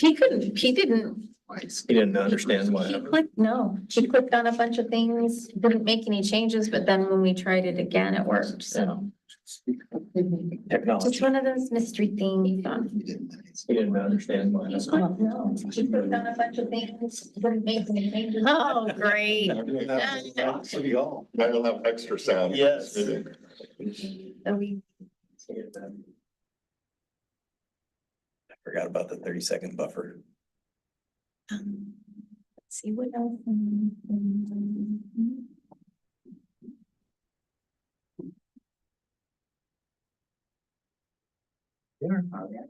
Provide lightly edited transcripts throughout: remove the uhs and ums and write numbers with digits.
He couldn't, he didn't, He didn't understand what he happened. clicked, no, he clicked on a bunch of things, didn't make any changes, but then when we tried it again, it worked, so. Technology. Just one of those mystery things. He didn't understand what happened. No, he clicked on a bunch of things, didn't make any changes. Oh, great. City Hall. I don't have extra sound. Yes. So we, I forgot about the 30-second buffer. let's see what else.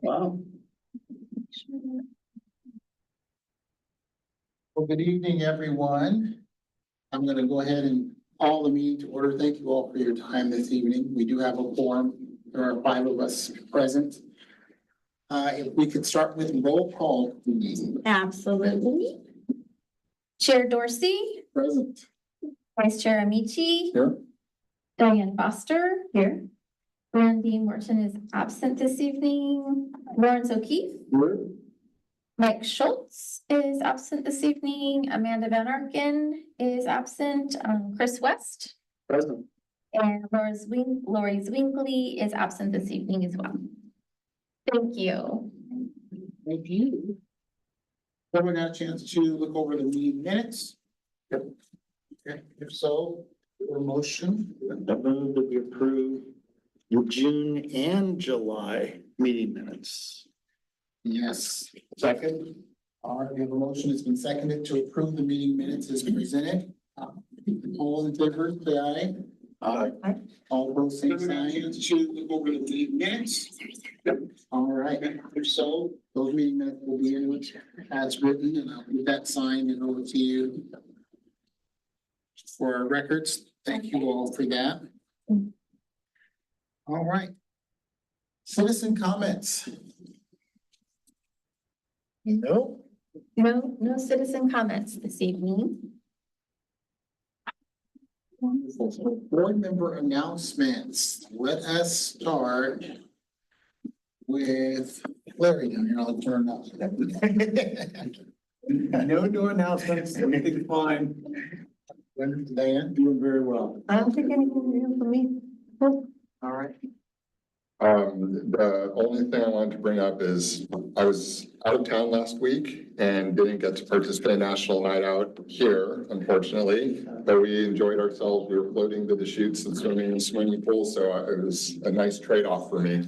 Wow. Well, good evening, everyone. I'm going to go ahead and call the meeting to order. Thank you all for your time this evening. We do have a quorum. There are 5 of us present. If we could start with roll call, please. Absolutely. Chair Dorsey, Present. Vice Chair Amici. Here. Diane Foster. Here. Randy Morton is absent this evening. Lawrence O'Keefe. Here. Mike Schultz is absent this evening. Amanda Van Arken is absent. Chris West. Present. And Lori Zwingli is absent this evening as well. Thank you. Thank you. Everyone got a chance to look over the meeting minutes? Yep. Okay, if so, a motion. I move that we approve the June and July meeting minutes. Yes. Second. All right, we have a motion. It's been seconded to approve the meeting minutes as presented. All in favor, say aye. Aye. All opposed, same sign. To look over the meeting minutes. All right, if so, those meeting minutes will be in as written, and I'll get that signed and over to you for our records. Thank you all for that. All right. Citizen comments. No. No citizen comments this evening. Wonderful. Board member announcements. Let us start with Larry down here. I'll turn up. No new announcements, everything's fine, Diane. doing very well. I don't think anything new for me. All right. The only thing I wanted to bring up is I was out of town last week and didn't get to participate in National Night Out here, unfortunately. But we enjoyed ourselves. We were floating to the chutes and swimming in the swimming pool, so it was a nice trade-off for me.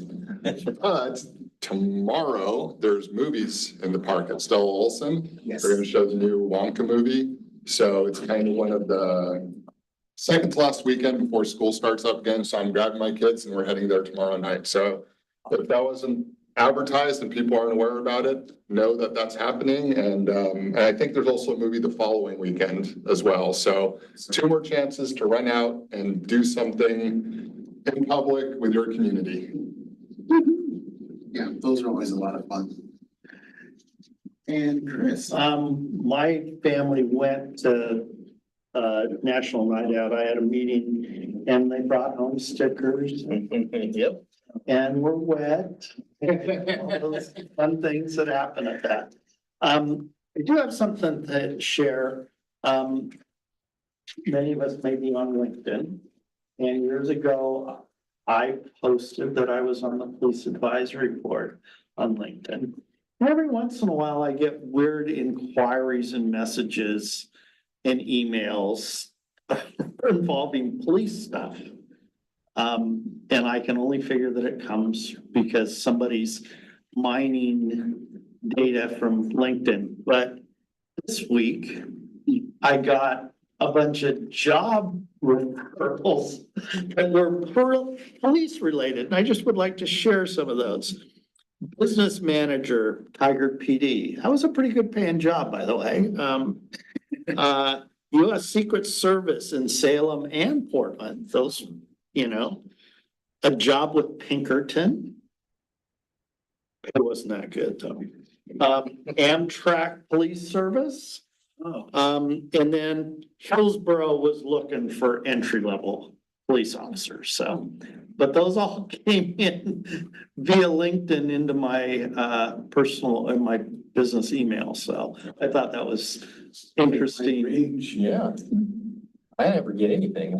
But tomorrow, there's movies in the park at Stella Olson. Yes. They're gonna show the new Wonka movie. So it's kind of one of the second to last weekend before school starts up again. So I'm grabbing my kids and we're heading there tomorrow night. So if that wasn't advertised and people aren't aware about it, know that that's happening. And I think there's also a movie the following weekend as well. So 2 more chances to run out and do something in public with your community. Yeah, those are always a lot of fun. And Chris. My family went to National Night Out. I had a meeting and they brought home stickers Yep. and were wet. All those fun things that happen at that. I do have something to share. Many of us may be on LinkedIn. And years ago, I posted that I was on the police advisory board on LinkedIn. And every once in a while, I get weird inquiries and messages and emails involving police stuff. And I can only figure that it comes because somebody's mining data from LinkedIn. But this week, I got a bunch of job referrals that were police related. And I just would like to share some of those. Business manager, Tiger PD. That was a pretty good paying job, by the way. US Secret Service in Salem and Portland, those, a job with Pinkerton. It wasn't that good though. Amtrak Police Service. And then Hillsborough was looking for entry-level police officers. So but those all came in via LinkedIn into my personal and my business email. So I thought that was interesting. Yeah. I never get anything.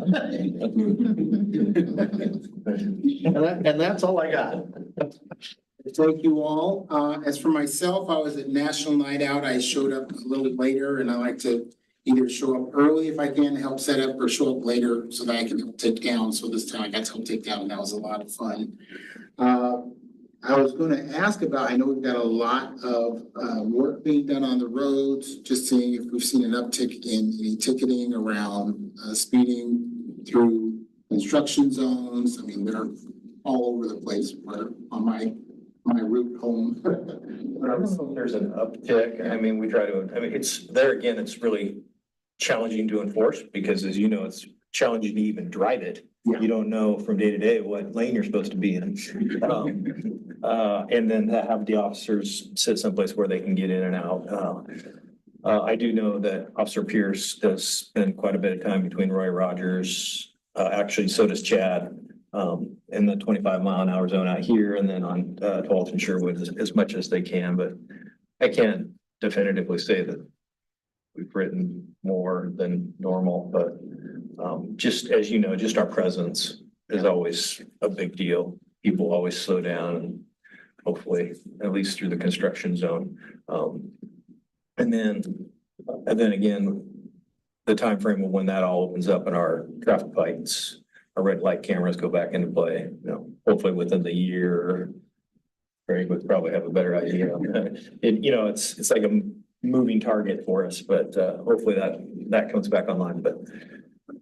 And that's all I got. Thank you all. As for myself, I was at National Night Out. I showed up a little later and I like to either show up early if I can, help set up, or show up later so that I can help take down. So this time I got to help take down, and that was a lot of fun. I was gonna ask about, I know we've got a lot of work being done on the roads, just seeing if we've seen an uptick in any ticketing around speeding through construction zones. I mean, they're all over the place. We're on my route home. I don't know if there's an uptick. I mean, we try to, I mean, it's there again, it's really challenging to enforce because as you know, it's challenging to even drive it. Yeah. You don't know from day to day what lane you're supposed to be in. And then to have the officers sit someplace where they can get in and out. I do know that Officer Pierce does spend quite a bit of time between Roy Rogers, actually, so does Chad. In the 25-mile-an-hour zone out here and then on 12th and Sherwood as much as they can, but I can't definitively say that we've written more than normal, but just as you know, just our presence is always a big deal. People always slow down and hopefully at least through the construction zone. And then again, the time frame of when that all opens up and our traffic lights, our red light cameras go back into play, you know, hopefully within the year. Greg would probably have a better idea. It, you know, it's like a moving target for us, but hopefully that comes back online. But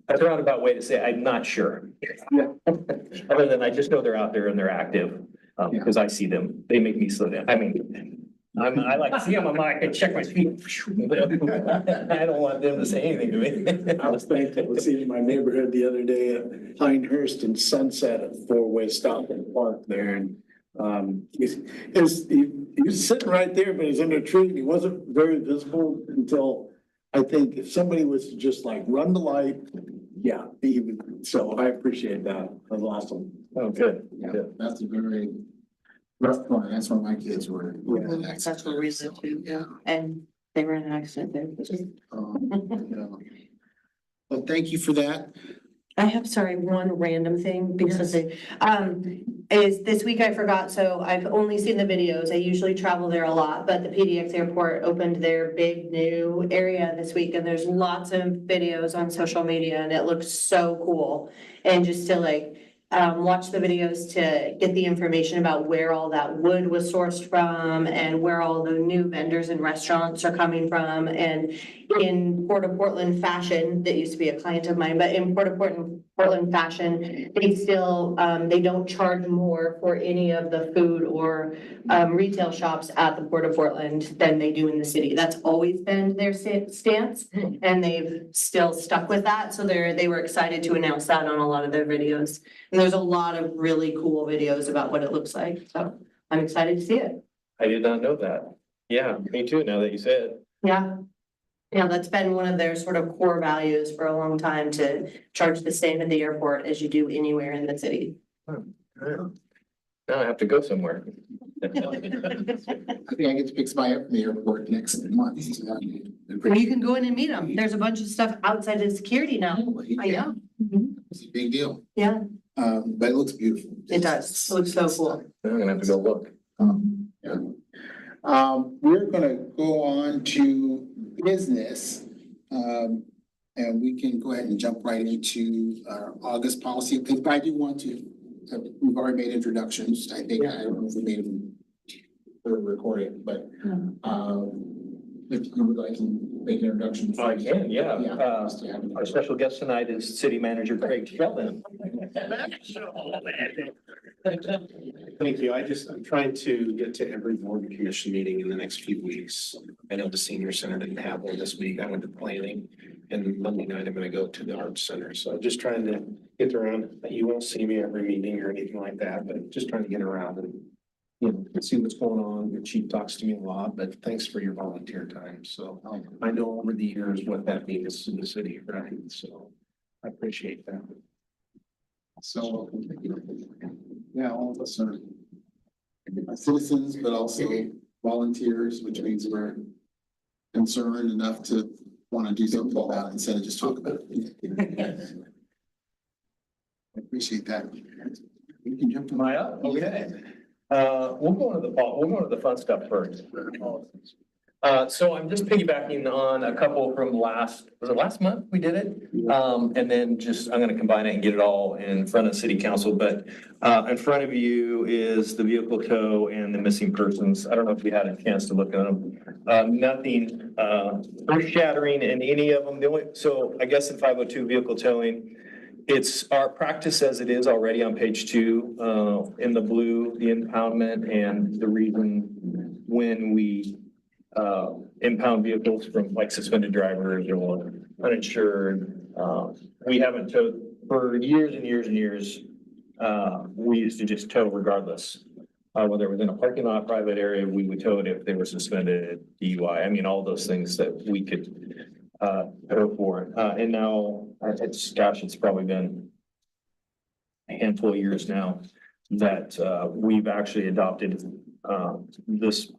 that's a roundabout way to say I'm not sure. Other than I just know they're out there and they're active because I see them. They make me slow down. I mean, I like to see them. I'm like, I can check my speed. I don't want them to say anything to me. I was thankful to see my neighborhood the other day at Pinehurst and Sunset at four-way stop in the park there. And he was sitting right there, but he's under a tree and he wasn't very visible until I think if somebody was to just like run the light, yeah, he would. So I appreciate that. That was awesome. Oh, good. Yeah, that's a very rough one. That's when my kids were. in an That's accident. where we live too, yeah, and they were in an accident there. Yeah. Well, thank you for that. I have, sorry, one random thing, because is this week I forgot, so I've only seen the videos. I usually travel there a lot, but the PDX airport opened their big new area this week, and there's lots of videos on social media, and it looks so cool. And just to like, watch the videos to get the information about where all that wood was sourced from and where all the new vendors and restaurants are coming from. And in Port of Portland fashion, that used to be a client of mine, but in Port of Portland fashion, they still, they don't charge more for any of the food or retail shops at the Port of Portland than they do in the city. That's always been their stance, and they've still stuck with that. So they were excited to announce that on a lot of their videos. And there's a lot of really cool videos about what it looks like. So I'm excited to see it. I did not know that. Yeah, me too, now that you say it. Yeah. Yeah, that's been one of their sort of core values for a long time, to charge the same at the airport as you do anywhere in the city. Now I have to go somewhere. I think I get to pick somebody up from the airport next month. So that'd be Well, you can go in and meet them. There's a bunch of stuff outside of security now. I know. It's a big deal. Yeah, But it looks beautiful. it does. It looks so cool. I'm gonna have to go look. Yeah. We're gonna go on to business. And we can go ahead and jump right into our August policy, but I do want to, we've already made introductions. I think, I don't know if we made them for recording, but, if you would like to make an introduction. I can, yeah. just to have an- Our special guest tonight is City Manager Craig Sheldon. Thank you. I'm trying to get to every board and commission meeting in the next few weeks. I know the senior center didn't have one this week. I went to planning, and Monday night I'm gonna go to the arts center. So I'm just trying to get around. You won't see me every meeting or anything like that, but just trying to get around and, you know, see what's going on. Your chief talks to me a lot, but thanks for your volunteer time. So I know over the years what that means to the city, right? So I appreciate that. So, yeah, all of us are citizens, but also volunteers, which means we're concerned enough to want to do something about it instead of just talk about it. I appreciate that. We can jump to Am I up? Okay. We'll go into the fun stuff first. So I'm just piggybacking on a couple from was it last month we did it? And then I'm gonna combine it and get it all in front of city council, but in front of you is the vehicle tow and the missing persons. I don't know if you had a chance to look at them. Nothing earth shattering in any of them. So I guess in 502 vehicle towing, it's our practice as it is already on page 2, in the blue, the impoundment and the reason when we impound vehicles from like suspended drivers or uninsured. We haven't towed for years and years and years. We used to just tow regardless. Whether it was in a parking lot, private area, we would tow it if they were suspended, DUI. I mean, all those things that we could tow for. And now it's probably been a handful of years now that we've actually adopted this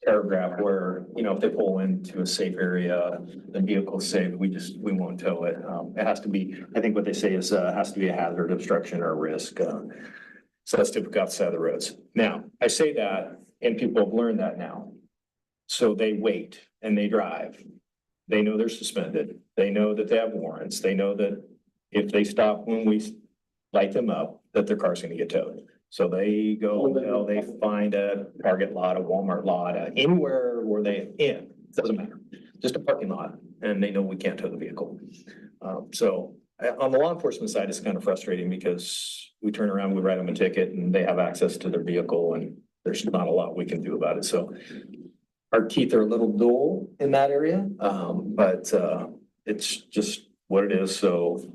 paragraph where, if they pull into a safe area, the vehicle's safe, we won't tow it. It has to be, I think what they say is, has to be a hazard, obstruction, or a risk. So that's typically outside of the roads. Now, I say that, and people have learned that now. So they wait and they drive. They know they're suspended. They know that they have warrants. They know that if they stop when we light them up, that their car's gonna get towed. So they go, they find a Target lot, a Walmart lot, anywhere where doesn't matter, just a parking lot, and they know we can't tow the vehicle. So on the law enforcement side, it's kind of frustrating because we turn around, we write them a ticket and they have access to their vehicle and there's not a lot we can do about it. So our teeth are a little dull in that area, but it's just what it is. So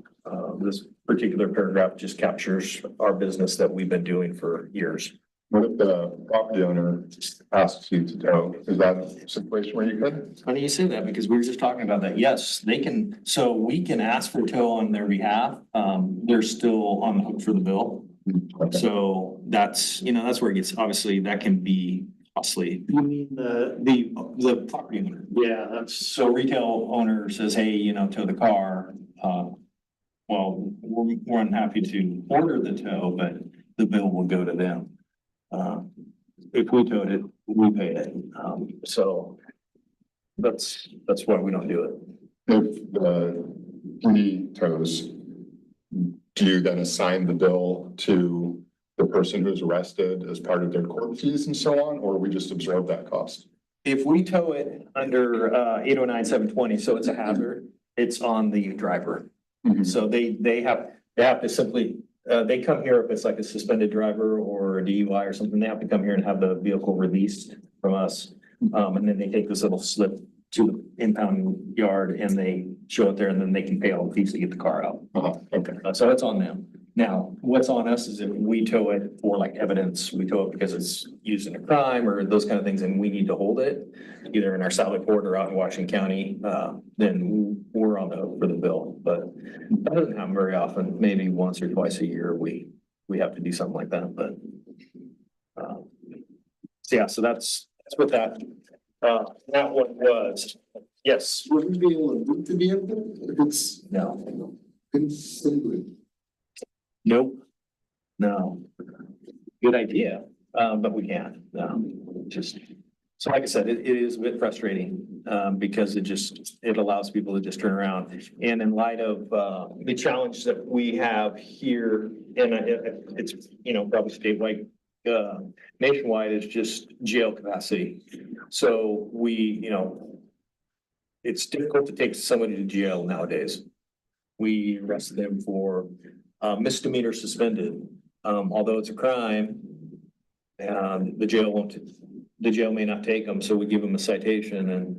this particular paragraph just captures our business that we've been doing for years. What if the property owner asks you to tow? Is that a situation where you could? Funny you say that because we were just talking about that. Yes, they can, so we can ask for tow on their behalf. They're still on the hook for the bill. Okay. So that's where it gets, obviously that can be costly. You mean The property owner. yeah, that's, So retail owner says, hey, tow the car. Well, we're unhappy to order the tow, but the bill will go to them. If we towed it, we pay it. So that's why we don't do it. If the PD tows, do you then assign the bill to the person who's arrested as part of their court fees and so on, or we just absorb that cost? If we tow it under 809-720, so it's a hazard, it's on the driver. Mhm. So they have to simply, they come here if it's like a suspended driver or a DUI or something, they have to come here and have the vehicle released from us. And then they take this little slip to the impound yard and they show it there and then they can pay all the fees to get the car out. Okay. So it's on them. Now, what's on us is if we tow it for like evidence, we tow it because it's used in a crime or those kind of things, and we need to hold it either in our Sally Port or out in Washington County, then we're on the hook for the bill. But that doesn't happen very often. Maybe once or twice a year, we have to do something like that, but so yeah, so that's what that one was. Yes. Would we be able to move the vehicle if it's No. considerably? Nope. No. Good idea, but we can't. Just, so like I said, it is a bit frustrating, because it allows people to just turn around. And in light of, the challenge that we have here, and it's, probably statewide, nationwide, is just jail capacity. So it's difficult to take somebody to jail nowadays. We arrest them for misdemeanor suspended. Although it's a crime, the jail may not take them, so we give them a citation and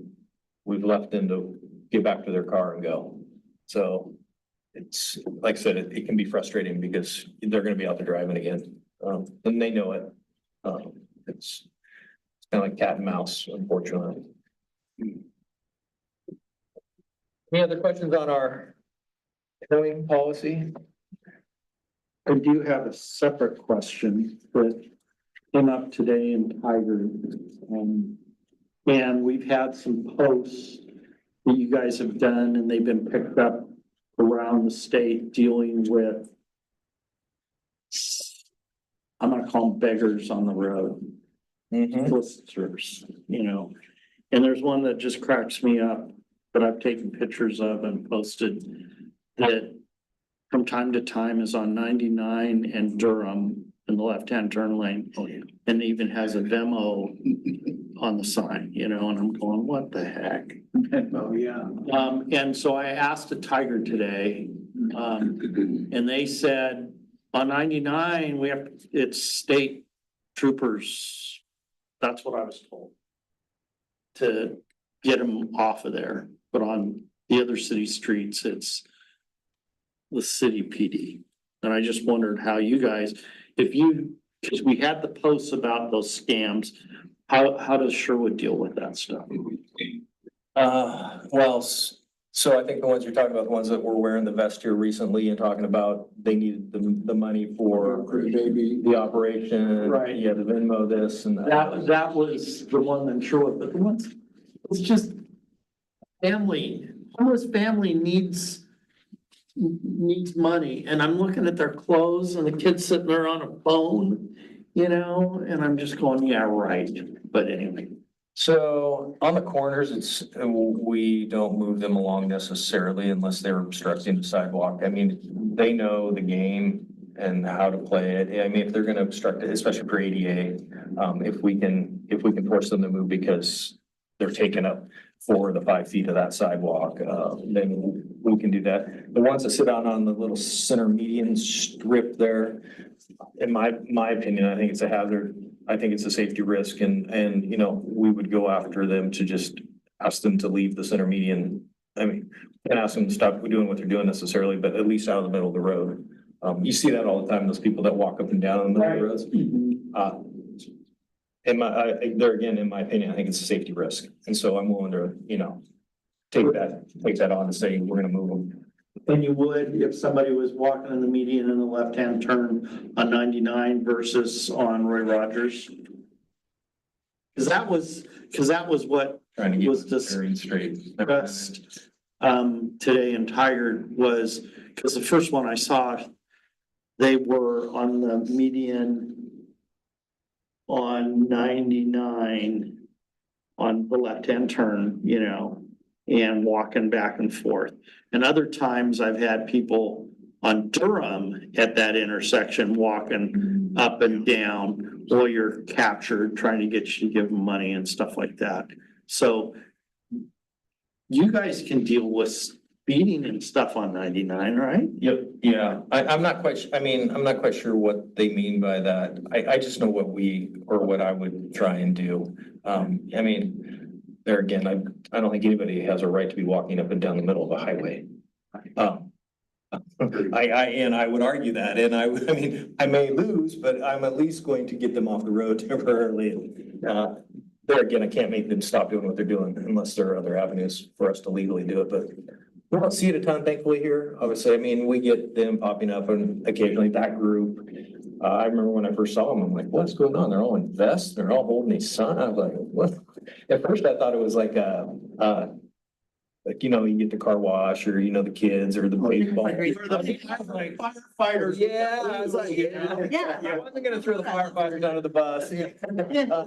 we've left them to get back to their car and go. So it's, like I said, it can be frustrating because they're gonna be out there driving again. And they know it. It's kind of like cat and mouse, unfortunately. Any other questions on our towing policy? I do have a separate question that came up today in Tiger. And we've had some posts that you guys have done and they've been picked up around the state dealing with, I'm gonna call them beggars on the road, solicitors, you know. And there's one that just cracks me up that I've taken pictures of and posted that from time to time is on 99 and Durham in the left-hand turn lane. And even has a Venmo on the sign, you know, and I'm going, what the heck? Oh, yeah. And so I asked a Tiger today, and they said on 99, it's state troopers. That's what I was told. To get them off of there, but on the other city streets, it's the city PD. And I just wondered how you guys, because we had the posts about those scams, how does Sherwood deal with that stuff? Well, so I think the ones you're talking about, the ones that were wearing the vest here recently and talking about they needed the money for Maybe. the operation. Right. Yeah, the Venmo this and that. That was the one in Sherwood, but the ones, it's just family, homeless family needs money, and I'm looking at their clothes and the kid's sitting there on a phone, you know, and I'm just going, yeah, right, but anyway. So on the corners, we don't move them along necessarily unless they're obstructing the sidewalk. I mean, they know the game and how to play it. I mean, if they're gonna obstruct it, especially for ADA, if we can force them to move because they're taking up 4 of the 5 feet of that sidewalk, then we can do that. The ones that sit out on the little center median strip there, in my opinion, I think it's a hazard. I think it's a safety risk and, you know, we would go after them to just ask them to leave the center median. I mean, and ask them to stop doing what they're doing necessarily, but at least out of the middle of the road. You see that all the time, those people that walk up and down in the middle of the roads. There again, in my opinion, I think it's a safety risk. And so I'm willing to, you know, take that on and say, we're gonna move them. And you would, if somebody was walking in the median in the left-hand turn on 99 versus on Roy Rogers? Cause that was what Trying to get was this very straight. discussed today in Tiger was, cause the first one I saw, they were on the median on 99 on the left-hand turn, you know, and walking back and forth. And other times I've had people on Durham at that intersection walking up and down while you're captured, trying to get you to give them money and stuff like that. So you guys can deal with speeding and stuff on 99, right? Yep, yeah, I'm not quite sure what they mean by that. I just know what I would try and do. I mean, there again, I don't think anybody has a right to be walking up and down the middle of a highway. I would argue that, and I mean, I may lose, but I'm at least going to get them off the road temporarily. There again, I can't make them stop doing what they're doing unless there are other avenues for us to legally do it, but we don't see it a ton, thankfully, here. Obviously, I mean, we get them popping up and occasionally that group. I remember when I first saw them, I'm like, what's going on? They're all in vests, they're all holding a sign. I was like, what? At first I thought it was like you know, you get the car wash or, you know, the kids or the baseball. Firefighters. Yeah, I was like, yeah. I wasn't gonna throw the firefighters under the bus. You know?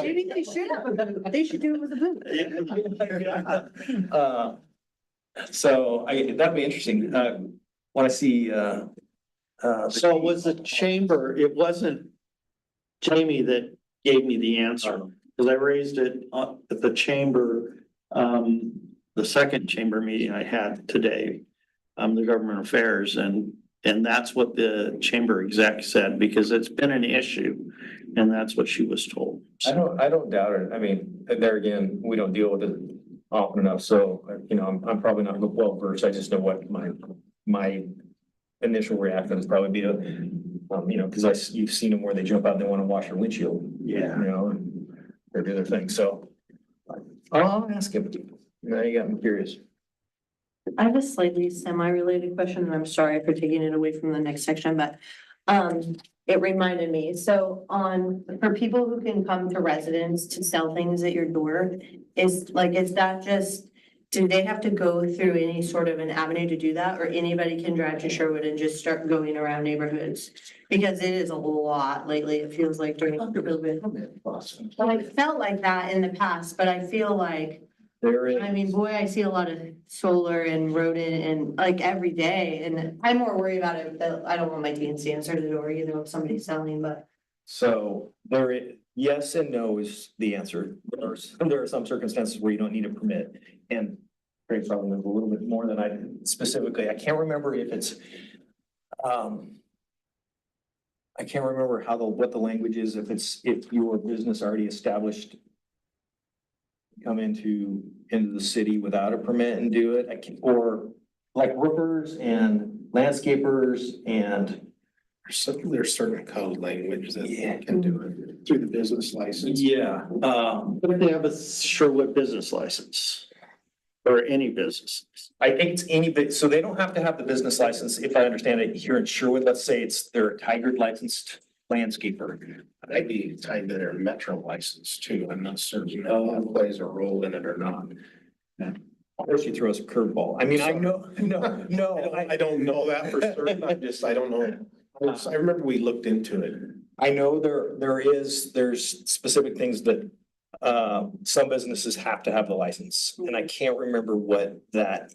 Maybe they should have. They should do it with a boot. So that'd be interesting. When I see, So it was the chamber, it wasn't Jamie that gave me the answer, because I raised it at the chamber, the second chamber meeting I had today, the government affairs, and that's what the chamber exec said, because it's been an issue, and that's what she was told. I don't doubt it. I mean, there again, we don't deal with it often enough, so, you know, I'm probably not well versed. I just know what my initial reaction is probably be to, you know, because you've seen them where they jump out and they want to wash their windshield. Yeah. You know, and or do their thing. So I'll ask him. Now you got me curious. I have a slightly semi-related question, and I'm sorry for taking it away from the next section, but it reminded me, so for people who can come to residents to sell things at your door, is that just, do they have to go through any sort of an avenue to do that, or anybody can drive to Sherwood and just start going around neighborhoods? Because it is a lot lately, it feels like during COVID. Well, I felt like that in the past, but I feel like, There is. I mean, boy, I see a lot of solar and rodent and like every day, and I'm more worried about it, that I don't want my teens to answer the door, you know, if somebody's selling, but. So yes and no is the answer. There are some circumstances where you don't need a permit, and Craig probably knows a little bit more than I specifically. I can't remember if it's, I can't remember what the language is, if your business already established, come into the city without a permit and do it, or like roofers and landscapers and. There's certain code language that Yeah. can do it through the business license. Yeah, What if they have a Sherwood business license? Or any business? I think it's so they don't have to have the business license, if I understand it, here in Sherwood, let's say they're a Tiger licensed landscaper. I'd be tied to their metro license too. I'm not certain if that plays a role in it or not. Of course, you throw us a curveball. I mean, I know, no, I don't know that for certain. I don't know. I remember we looked into it. I know there's specific things that some businesses have to have the license, and I can't remember what that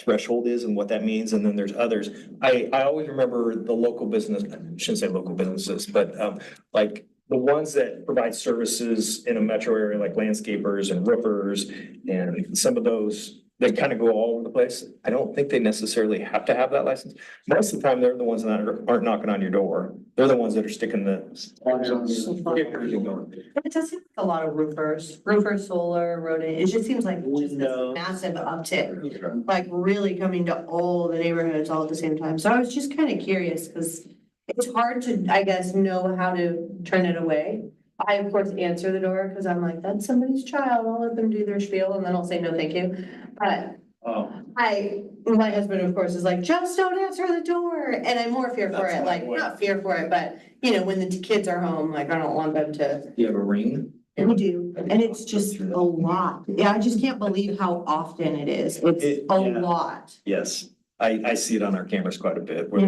threshold is and what that means, and then there's others. I always remember the local business, I shouldn't say local businesses, but like the ones that provide services in a metro area, like landscapers and roofers, and some of those, they kind of go all over the place. I don't think they necessarily have to have that license. Most of the time, they're the ones that aren't knocking on your door. They're the ones that are sticking the. It does seem like a lot of roofers, solar, rodent, it just seems like just this Windows. massive uptick. Like really coming to all the neighborhoods all at the same time, so I was just kind of curious, because it's hard to, I guess, know how to turn it away. I of course answer the door, because I'm like, that's somebody's child, I'll let them do their spiel, and then I'll say no, thank you. But my husband, of course, is like, just don't answer the door, and I'm more fear for it, like, not fear for it, but, you know, when the kids are home, like, I don't want them to. You have a ring? We do, and it's just a lot, yeah, I just can't believe how often it is, it's a lot. Yes, I see it on our cameras quite a bit. Where,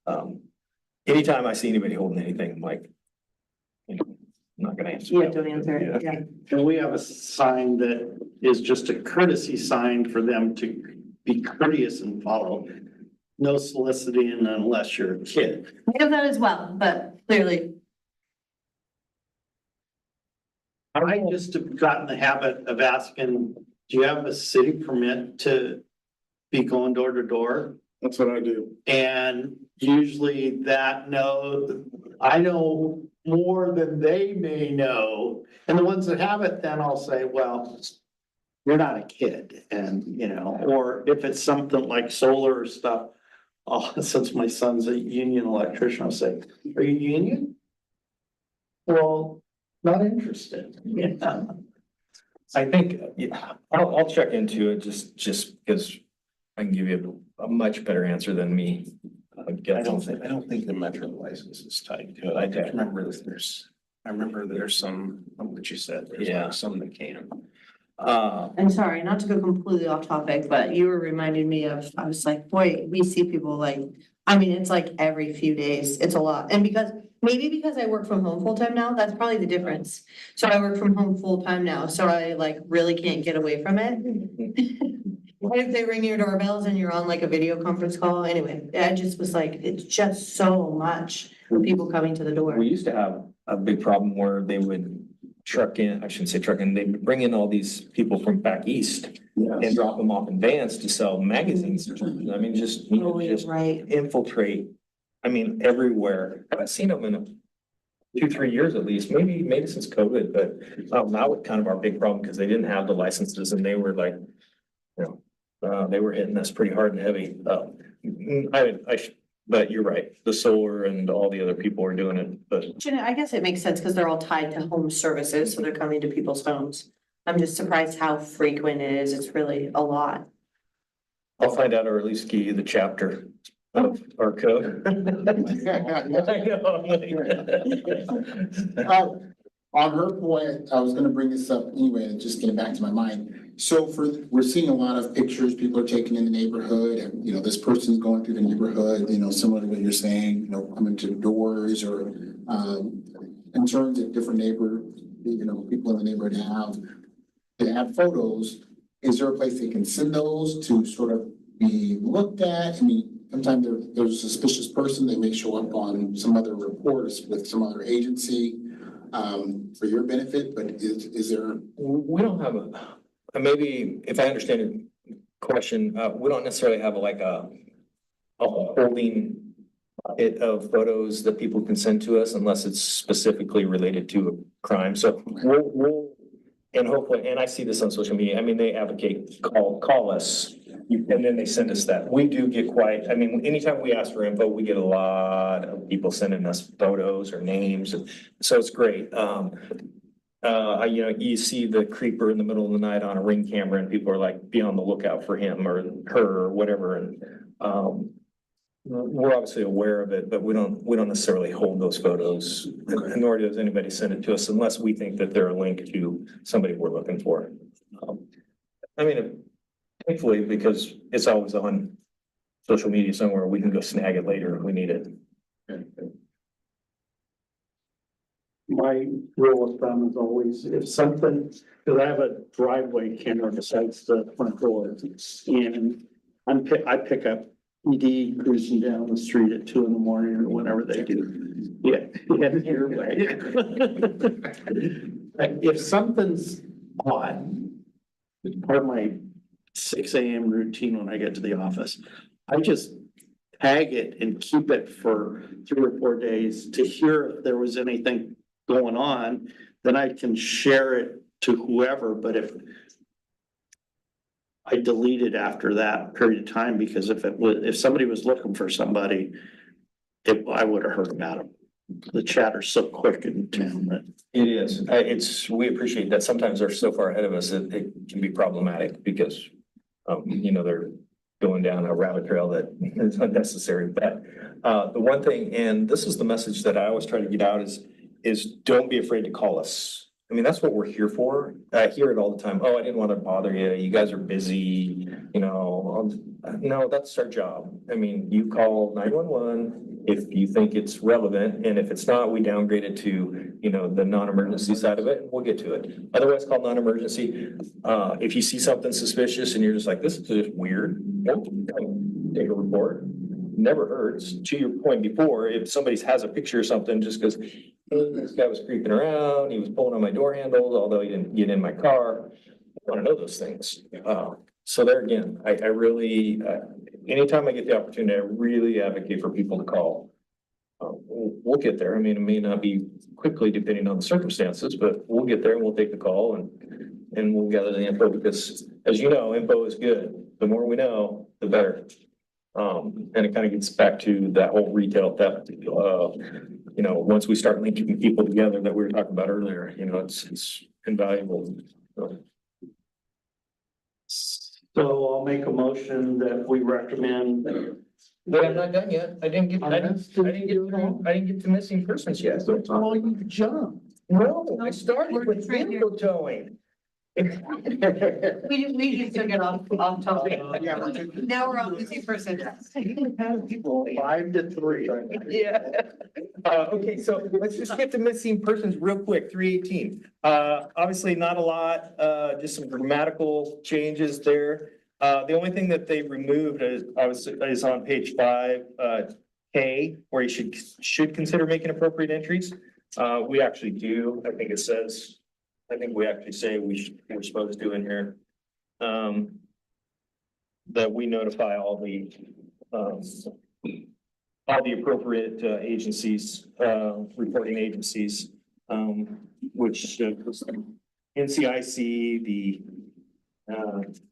Yeah, anytime I see anybody holding anything, I'm like, you know, I'm not gonna answer. yeah, don't answer it, yeah. And we have a sign that is just a courtesy sign for them to be courteous and follow. No soliciting unless you're a kid. We have that as well, but clearly, I just have gotten the habit of asking, do you have a city permit to be going door to door? That's what I do. And usually I know more than they may know. And the ones that have it, then I'll say, well, you're not a kid, and, you know, or if it's something like solar stuff. Oh, since my son's a union electrician, I'll say, are you union? Well, not interested, yeah. I think, yeah, I'll check into it just because I can give you a much better answer than me. I don't think the metro license is tied to it. I just remember that there's some, what you said, there's Yeah. like some that can. I'm sorry, not to go completely off topic, but you were reminding me of, I was like, boy, we see people like, I mean, it's like every few days, it's a lot, and maybe because I work from home full time now, that's probably the difference. So I work from home full time now, so I like really can't get away from it. What if they ring your doorbells and you're on like a video conference call? Anyway, I just was like, it's just so much people coming to the door. We used to have a big problem where they would I shouldn't say truck in, they would bring in all these people from back east and drop them off in vans to sell magazines. I mean, just Right. infiltrate, I mean, everywhere. I haven't seen them in 2-3 years at least, maybe since COVID, but now it's kind of our big problem because they didn't have the licenses and they were like, you know, they were hitting us pretty hard and heavy. But you're right, the solar and all the other people are doing it, but I guess it makes sense because they're all tied to home services, so they're coming to people's homes. I'm just surprised how frequent it is. It's really a lot. I'll find out or at least give you the chapter of our code. I know, On her point, I was gonna bring this up anyway, and just get it back to my mind. So we're seeing a lot of pictures people are taking in the neighborhood, and, this person's going through the neighborhood, similar to what you're saying, coming to doors or, concerns that different people in the neighborhood have. They have photos. Is there a place they can send those to sort of be looked at? I mean, sometimes there's a suspicious person that may show up on some other reports with some other agency, for your benefit, but is there? We don't have maybe if I understand your question, we don't necessarily have a holding it of photos that people can send to us unless it's specifically related to a crime. So we'll and hopefully, and I see this on social media, I mean, they advocate, call us, and then they send us that. We do get anytime we ask for info, we get a lot of people sending us photos or names, so it's great. You see the creeper in the middle of the night on a Ring camera and people are like, be on the lookout for him or her or whatever, and we're obviously aware of it, but we don't necessarily hold those photos, nor does anybody send it to us unless we think that they're a link to somebody we're looking for. Thankfully, because it's always on social media somewhere, we can go snag it later if we need it. My rule of thumb is always, if something, because I have a driveway camera besides the front door, and I pick up ED cruising down the street at 2 a.m. or whenever they do. Yeah. If something's odd, it's part of my 6 a.m. routine when I get to the office, I just tag it and keep it for 3 or 4 days to hear if there was anything going on, then I can share it to whoever. But if I delete it after that period of time, because if somebody was looking for somebody, I would have heard about them. The chatter's so quick in town that. It is. We appreciate that. Sometimes they're so far ahead of us that it can be problematic because, they're going down a rabbit trail that is unnecessary. But the one thing, and this is the message that I always try to get out is don't be afraid to call us. I mean, that's what we're here for. I hear it all the time. Oh, I didn't want to bother you. You guys are busy, no, that's our job. I mean, you call 911 if you think it's relevant, and if it's not, we downgrade it to, the non-emergency side of it, and we'll get to it. Otherwise, call non-emergency. If you see something suspicious and you're just like, this is just weird, take a report. Never hurts. To your point before, if somebody has a picture or something, just because, hey, this guy was creeping around, he was pulling on my door handles, although he didn't get in my car. I want to know those things. So there again, I really, anytime I get the opportunity, I really advocate for people to call. We'll get there. I mean, it may not be quickly depending on the circumstances, but we'll get there and we'll take the call and we'll gather the info because, as you know, info is good. The more we know, the better. And it kind of gets back to that whole retail theft. Once we start linking people together that we were talking about earlier, it's invaluable. So I'll make a motion that we recommend. But I'm not done yet. I didn't get to missing persons yet. Oh, you jumped. No, I started with vehicle towing. We just took it off topic. Now we're on missing person. 5 to 3. Yeah. Okay, so let's just get to missing persons real quick, 318. Obviously not a lot, just some grammatical changes there. The only thing that they removed is on page 5, K, where you should consider making appropriate entries. We actually do. I think we actually say we're supposed to in here. That we notify all the appropriate agencies, reporting agencies, which NCIC, the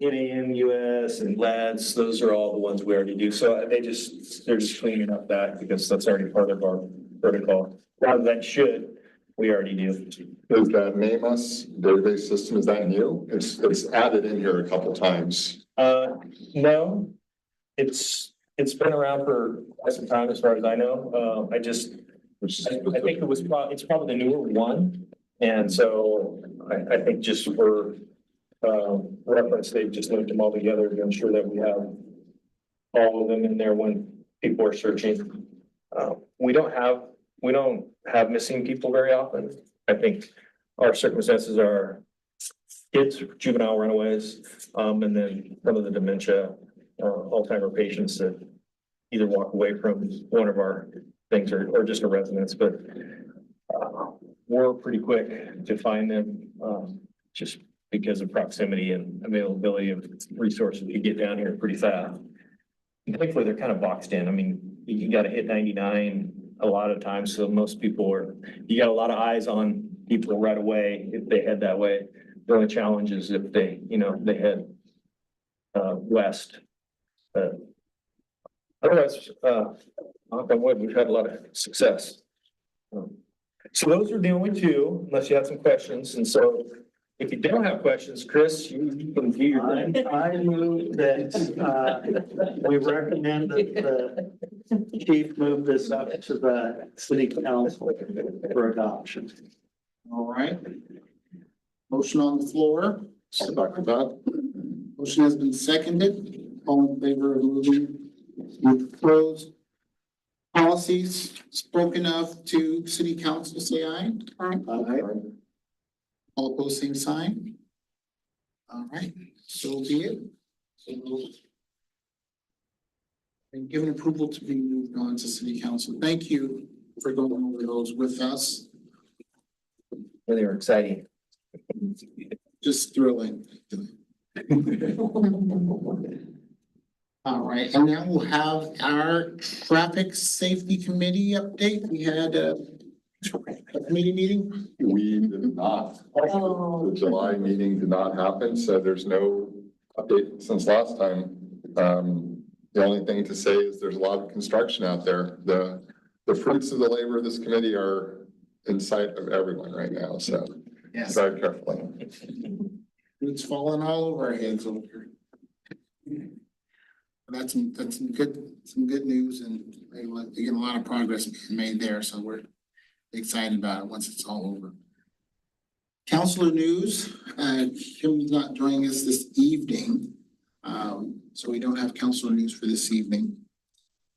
NAMUS and LADS, those are all the ones we already do. So they're just cleaning up that because that's already part of our protocol. Rather than should, we already do. Is that NAMUS database system, is that new? It's added in here a couple times. No, it's been around for quite some time as far as I know. I think it's probably the newer one. And so I think just for reference, they've just linked them all together to ensure that we have all of them in there when people are searching. We don't have missing people very often. I think our circumstances are kids, juvenile runaways, and then some of the dementia, Alzheimer patients that either walk away from one of our things or just a residence, but we're pretty quick to find them, just because of proximity and availability of resources. We get down here pretty fast. And thankfully, they're kind of boxed in. I mean, you gotta hit 99 a lot of times, so most people you got a lot of eyes on people right away if they head that way. The only challenge is if they head west. Otherwise, knock on wood, we've had a lot of success. So those are the only two, unless you have some questions. And so if you don't have questions, Chris, you can do your thing. I move that, we recommend that the chief move this up to the city council for adoption. All right. Motion on the floor. Second that. Motion has been seconded. All in favor of moving with proposed policies spoken of to city council, say aye. All opposed, same sign. All right, so be it. So moved. And given approval to be moved on to city council. Thank you for going over those with us. They were exciting. Just thrilling. All right, and now we'll have our traffic safety committee update. We had a committee meeting. We did not. The July meeting did not happen, so there's no update since last time. The only thing to say is there's a lot of construction out there. The fruits of the labor of this committee are in sight of everyone right now, so Yes, very carefully. it's falling all over our heads over here. That's some good news, and again, a lot of progress being made there, so we're excited about it once it's all over. Counselor news, Kim's not joining us this evening, so we don't have counselor news for this evening.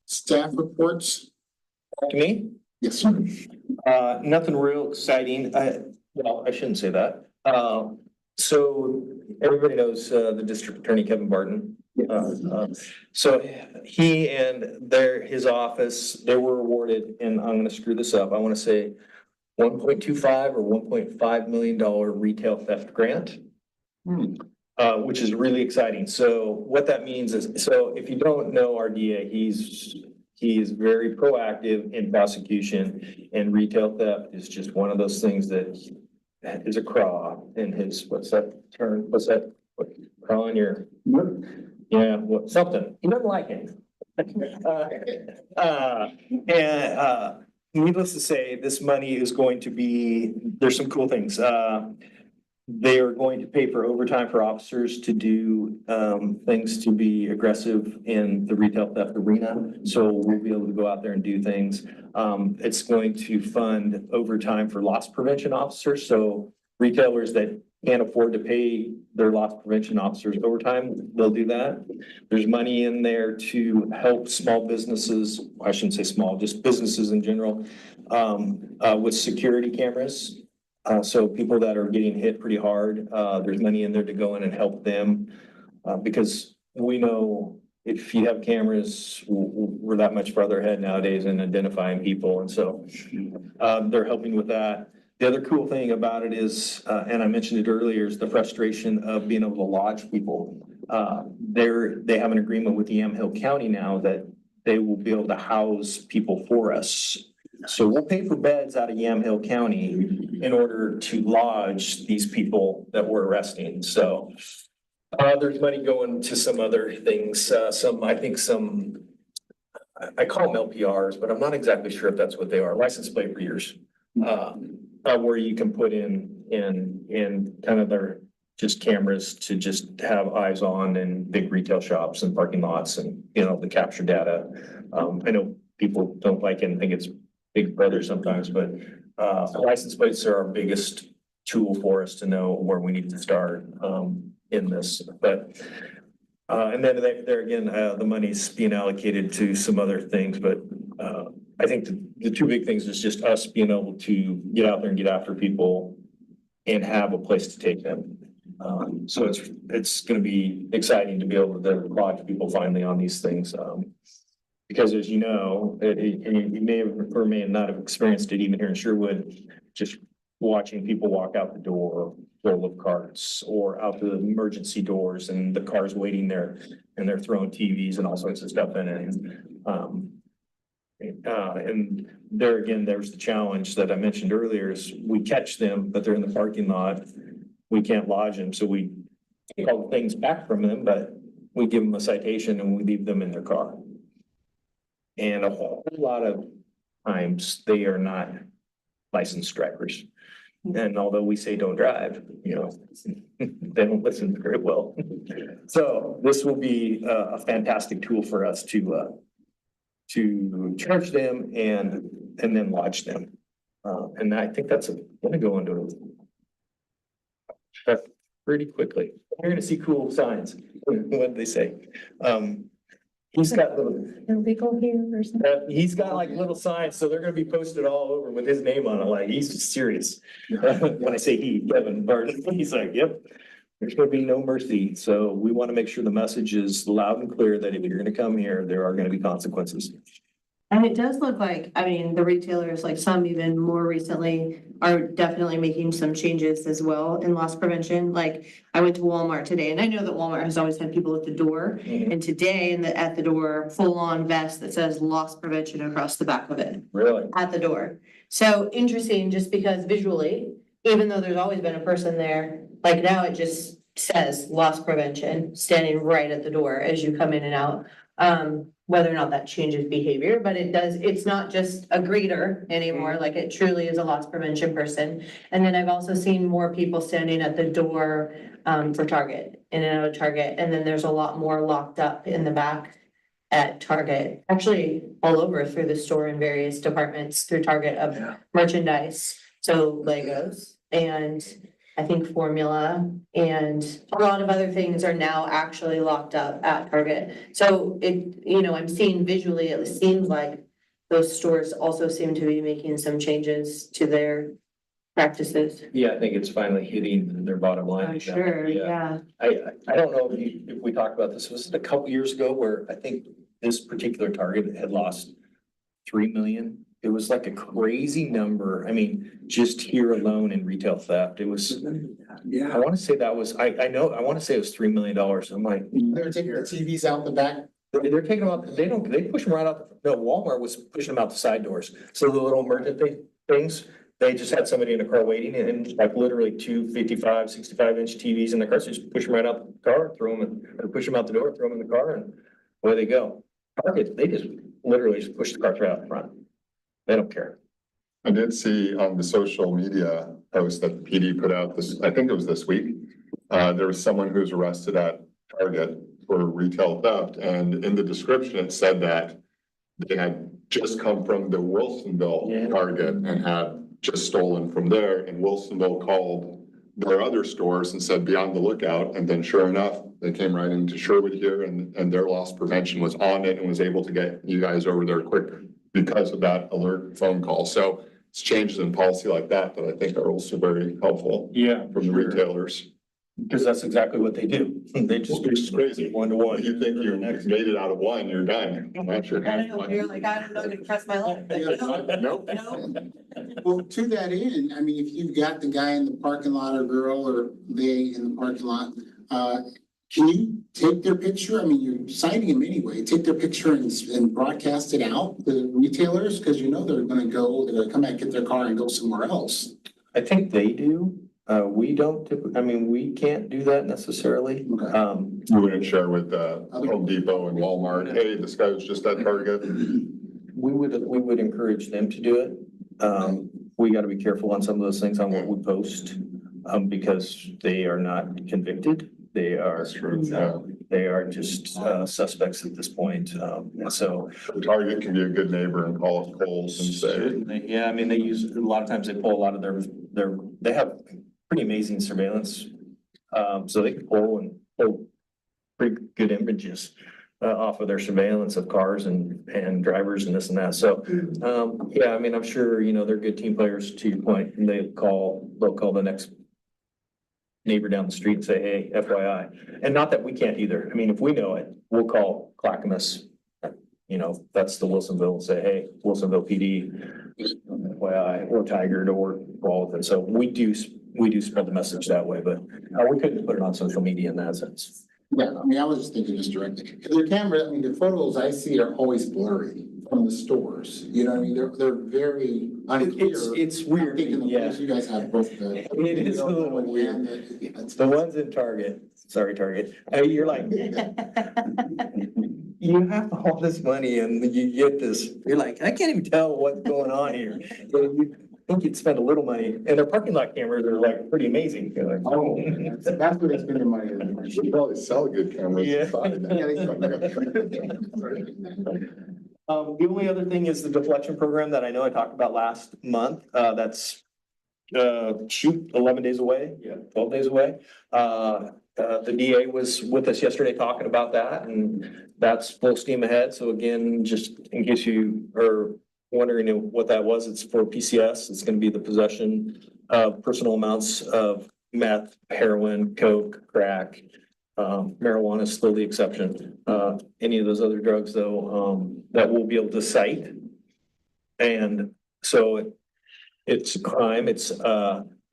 Staff reports? To me, Yes, sir. nothing real exciting. Well, I shouldn't say that. So everybody knows the district attorney, Kevin Barton. So he and his office, they were awarded, and I'm gonna screw this up, I wanna say $1.25 or $1.5 million retail theft grant. Which is really exciting. So what that means is, so if you don't know our DA, he is very proactive in prosecution, and retail theft is just one of those things that is a craw in his, what's that term? Craw in your, yeah, something. He doesn't like it. Needless to say, this money is going to be, there's some cool things. They are going to pay for overtime for officers to do things to be aggressive in the retail theft arena. So we'll be able to go out there and do things. It's going to fund overtime for loss prevention officers. So retailers that can't afford to pay their loss prevention officers overtime, they'll do that. There's money in there to help small businesses, I shouldn't say small, just businesses in general, with security cameras. So people that are getting hit pretty hard, there's money in there to go in and help them. Because we know if you have cameras, we're that much farther ahead nowadays in identifying people. And so they're helping with that. The other cool thing about it is, and I mentioned it earlier, is the frustration of being able to lodge people. They have an agreement with Yamhill County now that they will be able to house people for us. So we'll pay for beds out of Yamhill County in order to lodge these people that we're arresting. So there's money going to some other things, I call them LPRs, but I'm not exactly sure if that's what they are, license plate readers. Where you can put in kind of their just cameras to just have eyes on in big retail shops and parking lots and, the capture data. I know people don't like it and think it's Big Brother sometimes, but license plates are our biggest tool for us to know where we need to start in this. But and then there again, the money's being allocated to some other things, but I think the two big things is just us being able to get out there and get after people and have a place to take them. So it's going to be exciting to be able to lodge people finally on these things. Because as you know, you may have or may not have experienced it even here in Sherwood, just watching people walk out the door full of carts or out the emergency doors and the cars waiting there and they're throwing TVs and all sorts of stuff in it. And there again, there's the challenge that I mentioned earlier is we catch them, but they're in the parking lot. We can't lodge them. So we take all the things back from them, but we give them a citation and we leave them in their car. And a whole lot of times they are not licensed drivers. And although we say don't drive, they don't listen very well. So this will be a fantastic tool for us to charge them and then lodge them. And I think that's gonna go into pretty quickly. You're gonna see cool signs. What do they say? He's got little. Illegal here or something. He's got like little signs, so they're gonna be posted all over with his name on it, like he's serious. When I say he, Kevin Barton, he's like, yep, there's gonna be no mercy. So we want to make sure the message is loud and clear that if you're gonna come here, there are gonna be consequences. And it does look like, the retailers, like some even more recently, are definitely making some changes as well in loss prevention. Like I went to Walmart today and I know that Walmart has always had people at the door. And today at the door, full on vest that says loss prevention across the back of it. Really? At the door. So interesting, just because visually, even though there's always been a person there, like now it just says loss prevention standing right at the door as you come in and out. Whether or not that changes behavior, but it does, it's not just a greeter anymore, like it truly is a loss prevention person. And then I've also seen more people standing at the door for Target, in and out of Target, and then there's a lot more locked up in the back at Target, actually all over through the store in various departments through Target of merchandise, so Legos and I think formula and a lot of other things are now actually locked up at Target. So I'm seeing visually, it seems like those stores also seem to be making some changes to their practices. Yeah, I think it's finally hitting their bottom line. I'm sure, yeah. I don't know if we talked about this, was it a couple years ago where I think this particular Target had lost 3 million? It was like a crazy number. I mean, just here alone in retail theft, it was, I want to say that was, I want to say it was $3 million. I'm like. They're taking the TVs out the back. They're taking them out, they push them right out, no, Walmart was pushing them out the side doors. So the little emergent things, they just had somebody in a car waiting and like literally 2 55, 65-inch TVs in the car, so just push them right out the car, throw them in, or push them out the door, throw them in the car and away they go. Target, they just literally just push the cars right out the front. They don't care. I did see on the social media post that the PD put out this, I think it was this week. There was someone who was arrested at Target for retail theft, and in the description, it said that they had just come from the Wilsonville Target and had just stolen from there, and Wilsonville called their other stores and said, be on the lookout, and then sure enough, they came right into Sherwood here, and their loss prevention was on it and was able to get you guys over there quick because of that alert phone call. So it's changes in policy like that I think are also very helpful. Yeah. From the retailers. Because that's exactly what they do. They just. It's crazy. 1-to-1. You think you made it out of one, you're done. Not sure. I know, you're like, I'm not gonna press my luck. Nope. Well, to that end, I mean, if you've got the guy in the parking lot or girl or they in the parking lot, can you take their picture? I mean, you're citing them anyway, take their picture and broadcast it out to retailers, because they're gonna come back, get their car and go somewhere else. I think they do. We don't typically, we can't do that necessarily. Okay. You wouldn't share with Home Depot and Walmart, hey, this guy was just at Target. We would encourage them to do it. We gotta be careful on some of those things on what we post. because they are not convicted. They are, they are just, suspects at this point. And so. The target can be a good neighbor and call us Coles and say, Certainly, yeah, I mean, they use, a lot of times they pull a lot of they have pretty amazing surveillance. So they can pull pretty good images off of their surveillance of cars and drivers and this and that. So, yeah, I mean, I'm sure, they're good team players to your point, and they'll call the next neighbor down the street and say, hey, FYI. And not that we can't either. I mean, if we know it, we'll call Clackamas. That's the Wilsonville, and say, hey, Wilsonville PD, FYI, or Tigard, or Walton. So we do spread the message that way, but we couldn't put it on social media in that sense. Yeah, I mean, I was just thinking just directly, their camera, I mean, the photos I see are always blurry from the stores, you know what I mean? They're very unclear. It's I'm weird, thinking the yeah. place you guys have both the. It is a little weird. The ones in Target, sorry, Target, you're like, you have all this money and you get this, you're like, I can't even tell what's going on here. So you think you'd spend a little money, and their parking lot cameras are like pretty amazing. You're like, Oh, that's where they spend their money. you should probably sell good cameras. Yeah. The only other thing is the deflection program that I know I talked about last month. That's 11 days away, 12 days away. The DA was with us yesterday talking about that, and that's full steam ahead. So again, just in case you are wondering what that was, it's for PCS. It's going to be the possession of personal amounts of meth, heroin, coke, crack. Marijuana is still the exception. Any of those other drugs, though, that we'll be able to cite. And so it's a crime. It's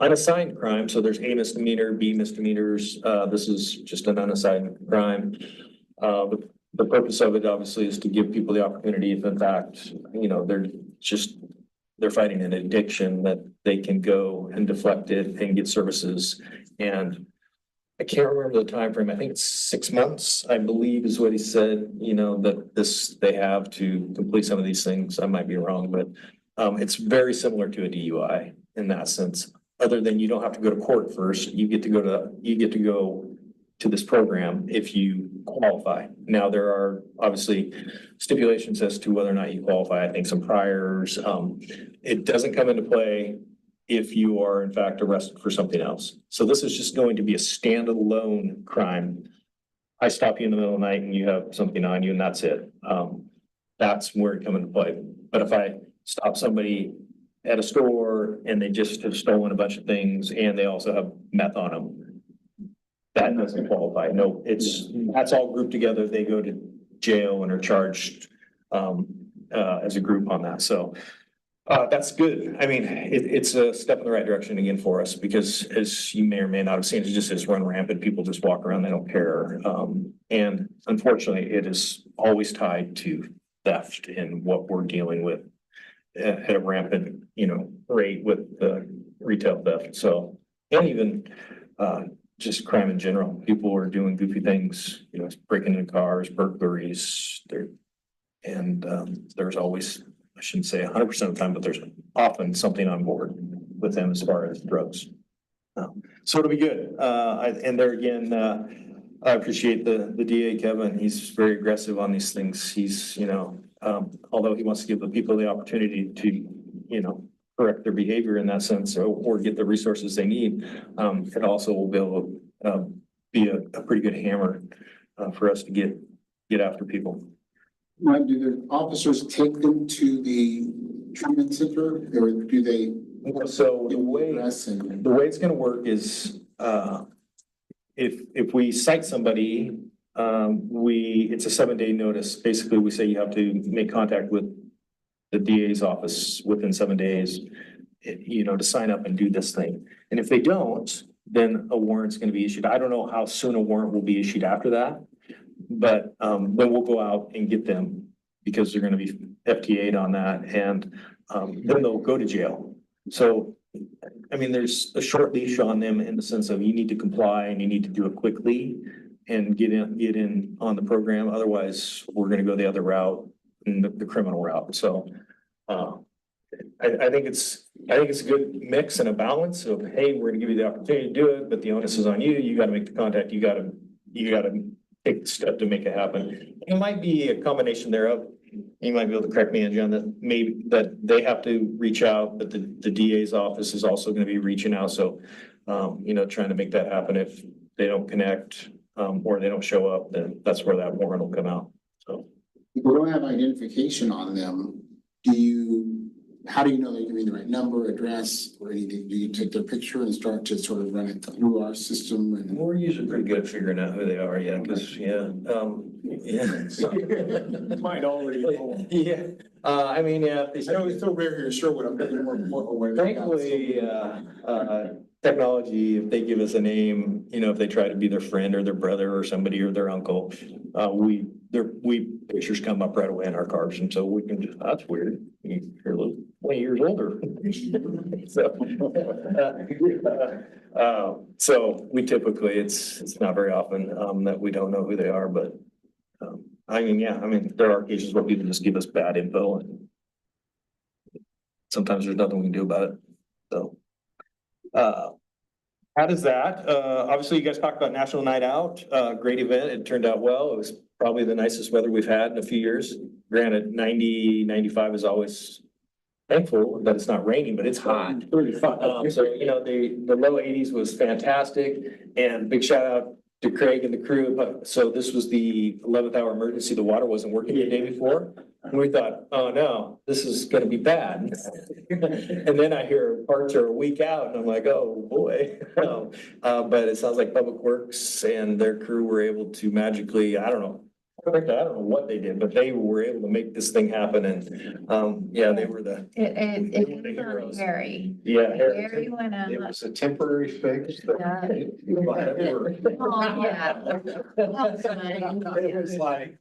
unassigned crime. So there's A misdemeanor, B misdemeanors. This is just an unassigned crime. The purpose of it obviously is to give people the opportunity, if in fact, they're fighting an addiction, that they can go and deflect it and get services. And I can't remember the time frame. I think it's 6 months, I believe is what he said, that they have to complete some of these things. I might be wrong, but it's very similar to a DUI in that sense, other than you don't have to go to court first. You get to go to this program if you qualify. Now, there are obviously stipulations as to whether or not you qualify. I think some priors. It doesn't come into play if you are in fact arrested for something else. So this is just going to be a standalone crime. I stop you in the middle of the night and you have something on you, and that's it. That's where it comes into play. But if I stop somebody at a store and they just have stolen a bunch of things and they also have meth on them, that doesn't qualify. No, that's all grouped together. They go to jail and are charged as a group on that. So that's good. I mean, it's a step in the right direction again for us, because as you may or may not have seen, it just is run rampant. People just walk around, they don't care. And unfortunately, it is always tied to theft and what we're dealing with at a rampant, rate with the retail theft. So, and even just crime in general. People are doing goofy things, breaking into cars, burglaries. There's always, I shouldn't say 100% of the time, but there's often something on board with them as far as drugs. So it'll be good. And there again, I appreciate the DA, Kevin. He's very aggressive on these things. He's, although he wants to give the people the opportunity to, correct their behavior in that sense, or get the resources they need, it also will be able to be a pretty good hammer for us to get after people. Mike, do the officers take them to the treatment center, or do they? So the way it's gonna work is, if we cite somebody, it's a 7-day notice. Basically, we say you have to make contact with the DA's office within 7 days, to sign up and do this thing. And if they don't, then a warrant's gonna be issued. I don't know how soon a warrant will be issued after that. But then we'll go out and get them, because they're gonna be FTA'd on that, and then they'll go to jail. So, I mean, there's a short leash on them in the sense of you need to comply and you need to do it quickly and get in on the program. Otherwise, we're gonna go the other route, the criminal route. So I think it's I think it's a good mix and a balance of, hey, we're gonna give you the opportunity to do it, but the onus is on you. You gotta make the contact. You gotta take the step to make it happen. It might be a combination thereof. You might be able to correct me, John, that maybe that they have to reach out, but the DA's office is also gonna be reaching out. So, trying to make that happen. If they don't connect, or they don't show up, then that's where that warrant will come out. So. If we don't have identification on them, how do you know they're giving the right number, address, or anything? Do you take their picture and start to sort of run it through our system and? We're usually pretty good at figuring out who they are, yeah, because, yeah. Might already know. Yeah, I mean, yeah. I know it's still rare here in Sherwood, I'm getting more aware. Thankfully, technology, if they give us a name, if they try to be their friend or their brother or somebody or their uncle, pictures come up right away in our cars, and so we can just, that's weird. You're a little 20 years older. So we typically, it's not very often, that we don't know who they are, but, there are occasions where people just give us bad info and sometimes there's nothing we can do about it, so. How does that? Obviously you guys talked about National Night Out, great event. It turned out well. It was probably the nicest weather we've had in a few years. Granted, 90, 95 is always thankful that it's not raining, but it's hot. 35. So, the low 80s was fantastic, and big shout out to Craig and the crew. But so this was the 11th hour emergency. The water wasn't working the day before. And we thought, oh no, this is gonna be bad. And then I hear parts are a week out and I'm like, oh boy. But it sounds like Public Works and their crew were able to magically, I don't know what they did, but they were able to make this thing happen, and they were the. It were the is heroes. Harry. Yeah. Harry went out. It was a temporary fix. Yeah. Oh, yeah. It was like,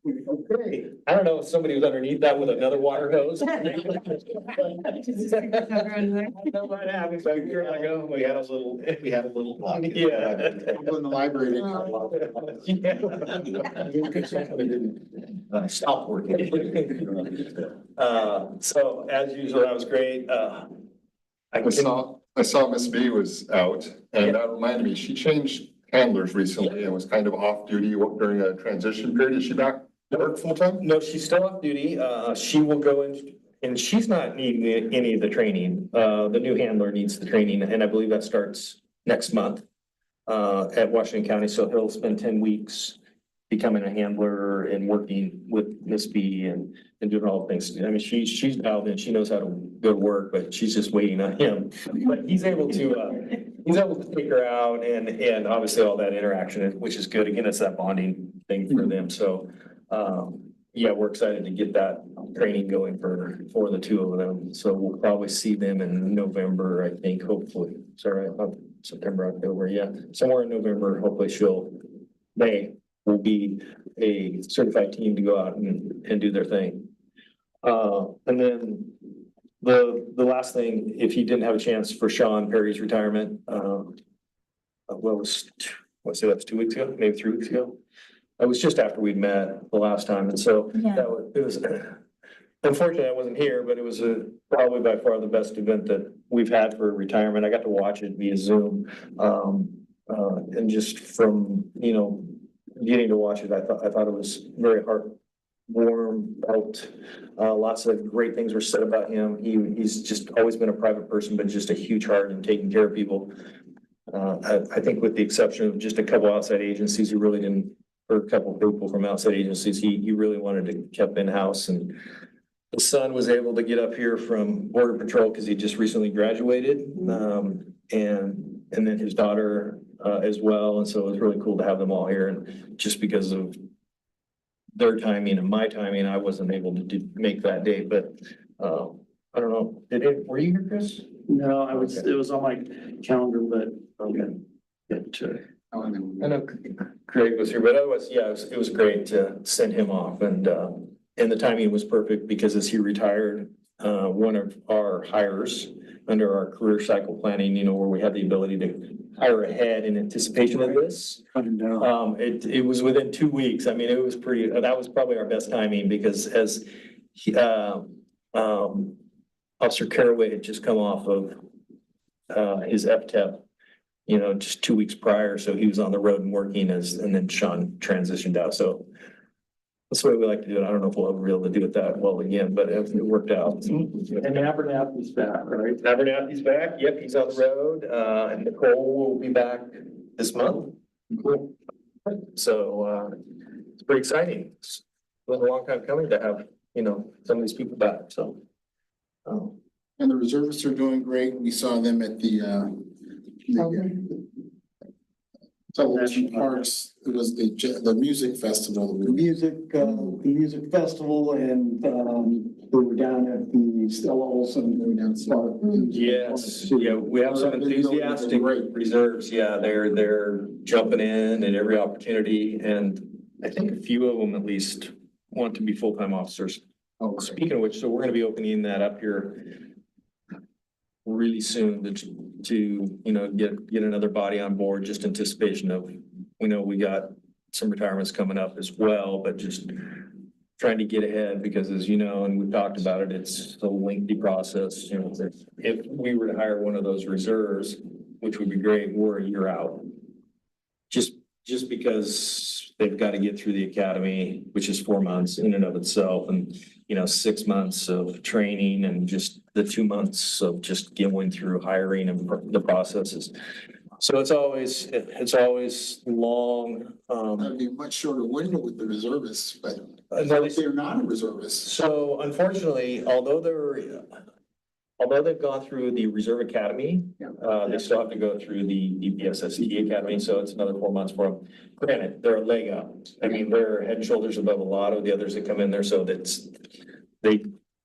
okay, I don't know if somebody was underneath that with another water hose. I don't know what happened, but you're like, oh, we had a little. Yeah. People in the library. Stop working. So as usual, that was great. I saw Miss B was out, and that reminded me, she changed handlers recently and was kind of off duty during a transition period. Is she back to work full time? No, she's still off duty. She will go in, and she's not needing any of the training. The new handler needs the training, and I believe that starts next month at Washington County. So he'll spend 10 weeks becoming a handler and working with Miss B and doing all the things. I mean, she's dialed in. She knows how to go to work, but she's just waiting on him. But he's able to take her out and obviously all that interaction, which is good. Again, it's that bonding thing for them. So, we're excited to get that training going for the two of them. So we'll probably see them in November, I think, hopefully. Sorry, September, October. Yeah, somewhere in November, hopefully they will be a certified team to go out and do their thing. And then the last thing, if you didn't have a chance for Sean Perry's retirement, that was 2 weeks ago, maybe 3 weeks ago. It was just after we'd met the last time. And so it was, unfortunately I wasn't here, but it was probably by far the best event that we've had for retirement. I got to watch it via Zoom. And just from, getting to watch it, I thought it was very warm, felt, lots of great things were said about him. He's just always been a private person, but just a huge heart in taking care of people. I think with the exception of just a couple outside agencies, or a couple people from outside agencies, he really wanted to keep in-house. And the son was able to get up here from Border Patrol because he just recently graduated. And then his daughter as well. And so it was really cool to have them all here. And just because of their timing and my timing, I wasn't able to make that day. But I don't know. Were you here, Chris? No, it was on my calendar, but Okay. Oh, and then I know Craig was here, but otherwise, it was great to send him off, and the timing was perfect because as he retired, one of our hires under our career cycle planning, where we had the ability to hire ahead in anticipation of this. It was within 2 weeks. I mean, it was that was probably our best timing because as he, Officer Caraway had just come off of his FTEP, just 2 weeks prior, so he was on the road and working and then Sean transitioned out, so that's the way we like to do it. I don't know if we'll ever be able to do it that well again, but it worked out. And Abernathy's back, right? Abernathy's back. Yep, he's on the road. And Nicole will be back this month. Cool. So, it's pretty exciting. It's been a long time coming to have, some of these people back, so. And the reservists are doing great. We saw them at the Television Parks. It was the music festival. The music festival and, we were down at the Stella Olson. They were down south. Yes, yeah, we have some enthusiastic reserves. Yeah, they're jumping in at every opportunity. And I think a few of them at least want to be full-time officers. Oh, Speaking of which, so we're gonna be opening that up here really soon to get another body on board, just anticipation of, we know we got some retirements coming up as well, but just trying to get ahead because as you know, and we've talked about it, it's a lengthy process. If we were to hire one of those reserves, which would be great, we're a year out. Just because they've got to get through the academy, which is 4 months in and of itself, and 6 months of training and just the 2 months of just going through hiring and the processes. So it's always long. That'd be a much shorter window with the reservists, but No, they're not a reservist. So unfortunately, although they've gone through the Reserve Academy, they still have to go through the DPSST Academy, so it's another 4 months for them. Granted, they're a leg up. I mean, they're head and shoulders above a lot of the others that come in there, so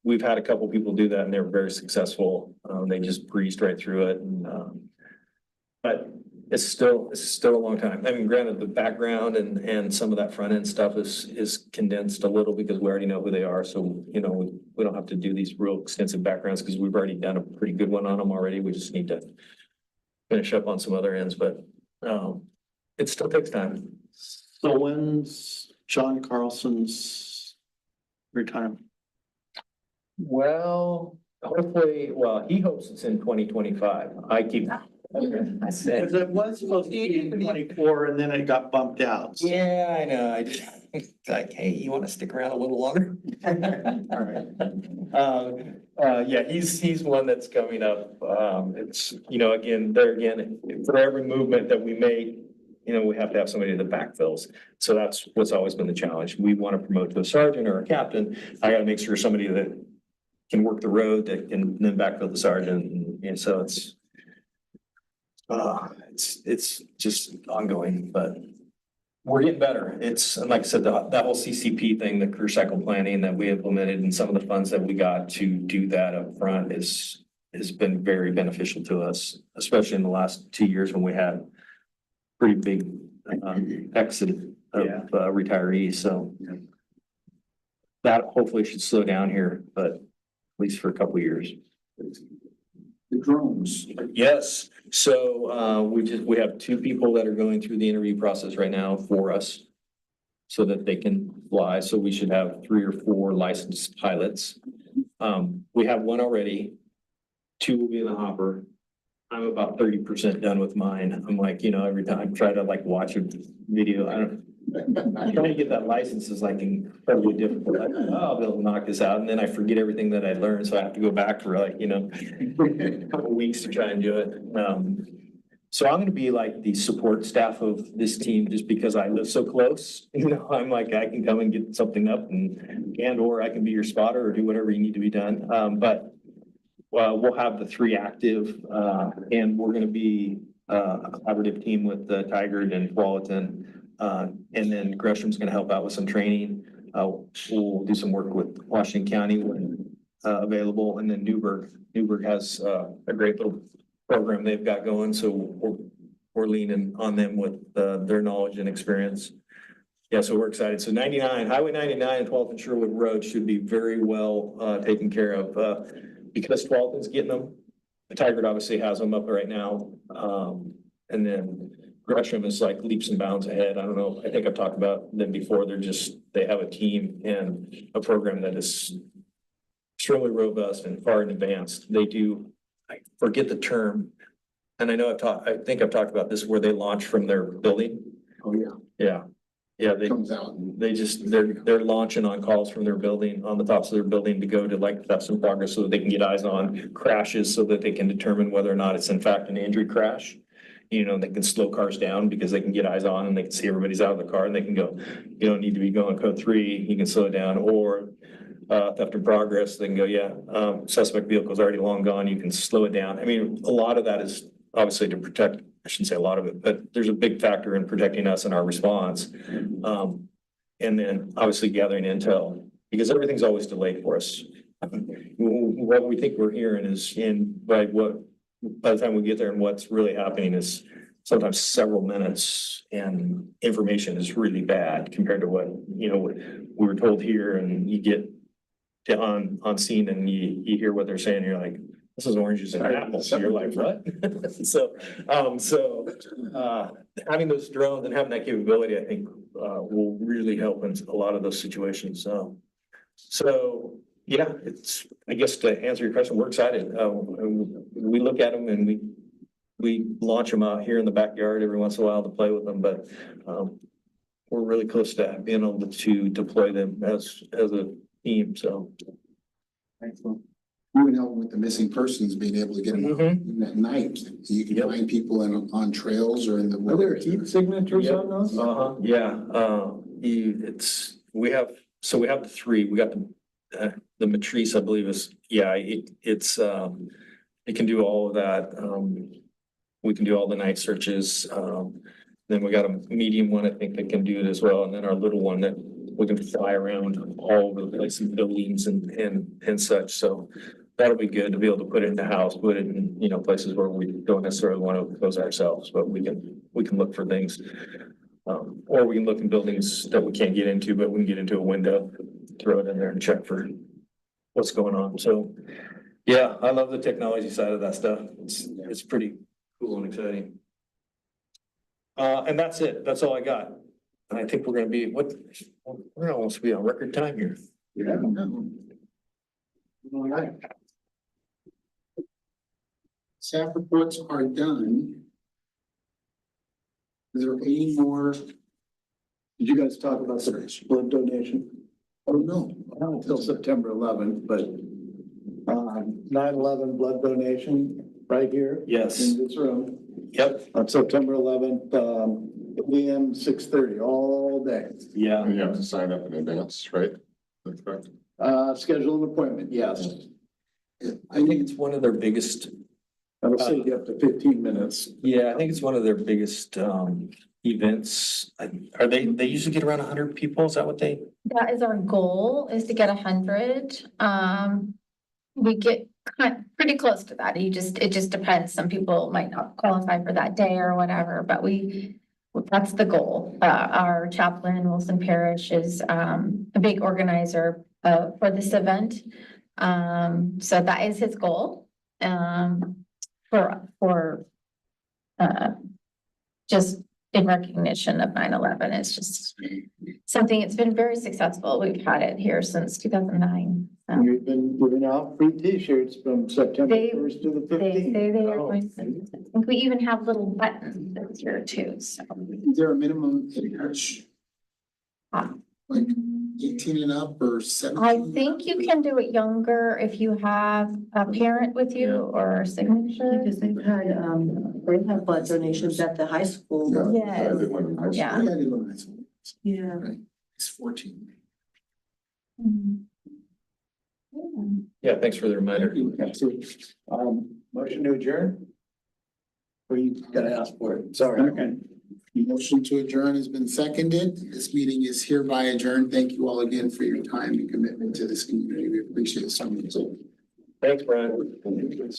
we've had a couple people do that and they're very successful. They just breezed right through it and, but it's still a long time. I mean, granted, the background and some of that front end stuff is condensed a little because we already know who they are. So, we don't have to do these real extensive backgrounds because we've already done a pretty good one on them already. We just need to finish up on some other ends, but it still takes time. So when's John Carlson's retirement? Well, hopefully, he hopes it's in 2025. I keep. Because it was supposed to be in 24 and then it got bumped out. Yeah, I know. I just like, hey, you want to stick around a little longer? All right. Yeah, he's one that's coming up. It's, again, for every movement that we make, we have to have somebody that backfills. So that's what's always been the challenge. We want to promote to a sergeant or a captain. I got to make sure somebody that can work the road that can then backfill the sergeant. And so it's just ongoing, but we're getting better. It's, and like I said, that whole CCP thing, the career cycle planning that we implemented and some of the funds that we got to do that up front has been very beneficial to us, especially in the last 2 years when we had pretty big exit of retirees. So that hopefully should slow down here, but at least for a couple of years. The drones. Yes, so we have 2 people that are going through the interview process right now for us so that they can fly. So we should have 3 or 4 licensed pilots. We have 1 already. 2 will be in the hopper. I'm about 30% done with mine. I'm like, every time I try to watch a video, trying to get that license is incredibly difficult. I'll be able to knock this out. And then I forget everything that I learned. So I have to go back for a couple weeks to try and do it. So I'm going to be the support staff of this team just because I live so close. I'm I can come and get something up or I can be your spotter or do whatever you need to be done. But we'll have the 3 active and we're going to be a collaborative team with Tigard and Tualatin. And then Gresham's going to help out with some training. We'll do some work with Washington County when available. And then Newburgh has a great little program they've got going. So we're leaning on them with their knowledge and experience. Yeah, so we're excited. So Highway 99 and 12th and Sherwood Road should be very well taken care of because 12th is getting them. Tigard obviously has them up right now. And then Gresham is leaps and bounds ahead. I don't know. I think I've talked about them before. They have a team and a program that is extremely robust and far in advanced. They do, I forget the term. And I know I think I've talked about this where they launch from their building. Oh, yeah. Yeah. Yeah, Comes out. And they're launching on calls from their building, on the tops of their building to go to like thefts in progress so that they can get eyes on crashes so that they can determine whether or not it's in fact an injury crash. You know, they can slow cars down because they can get eyes on and they can see everybody's out of the car and they can go, you don't need to be going code 3, you can slow it down, or theft in progress, they can go, yeah, suspect vehicle is already long gone, you can slow it down. I mean, a lot of that is obviously to protect, I shouldn't say a lot of it, but there's a big factor in protecting us and our response. And then obviously gathering intel, because everything's always delayed for us. What we think we're hearing is by the time we get there and what's really happening is sometimes several minutes and information is really bad compared to what, you know, we were told here, and you get on scene and you hear what they're saying, and you're like, this is oranges and apples. So you're like, what? So having those drones and having that capability, I think, will really help in a lot of those situations. So yeah, it's, I guess to answer your question, we're excited. We look at them and we launch them out here in the backyard every once in a while to play with them, but we're really close to being able to deploy them as a team. So. excellent. You and help with the missing persons, being able to get them out Mhm. at night. You can Yep. find people on trails or in the. Are there heat signatures on those? Yeah, we have the 3, we got the Matrice, I believe is, yeah, it's it can do all of that. We can do all the night searches. Then we got a medium one, I think, that can do it as well. And then our little one that we can fly around all over the place in buildings and such. So that'll be good to be able to put it in the house, put it in, you know, places where we don't necessarily want to pose ourselves, but we can look for things. Or we can look in buildings that we can't get into, but we can get into a window, throw it in there and check for what's going on. So, yeah, I love the technology side of that stuff. It's pretty cool and exciting. And that's it. That's all I got. And I think we're gonna almost be on record time here. Yeah. All right. Staff reports are done. Is there any more? Did you guys talk about the blood donation? Oh, no. Not until September 11th, but 9/11 blood donation right here Yes. in this room Yep. on September 11th, AM 6:30 all day. Yeah. You have to sign up in advance, right? That's correct. Schedule an appointment, yes. I think it's one of their biggest, That'll save you up to 15 minutes. yeah, I think it's one of their biggest events. They usually get around 100 people. Is that what they? That is our goal, is to get 100. We get pretty close to that. It just depends. Some people might not qualify for that day or whatever, but that's the goal. Our chaplain, Wilson Parrish, is a big organizer for this event. So that is his goal. For just in recognition of 9/11. It's just something, it's been very successful. We've had it here since 2009. So We've been giving out free t-shirts from September They- 1st to the they 15th. say they are Oh. going to, I think we even have little buttons this year too, so. Is there a minimum age? Like 18 and up or 17? I think you can do it younger if you have a parent with you or a signature. Because they've had blood donations at the high school. Yes. I did one in high school. Yeah. Yeah, I did one. That's- Yeah. It's 14. Mhm. Yeah, thanks for the reminder. Motion to adjourn? Or you gotta ask for it, sorry. Okay. Motion to adjourn has been seconded. This meeting is hereby adjourned. Thank you all again for your time and commitment to this community. We appreciate it so much. Thanks, Brian.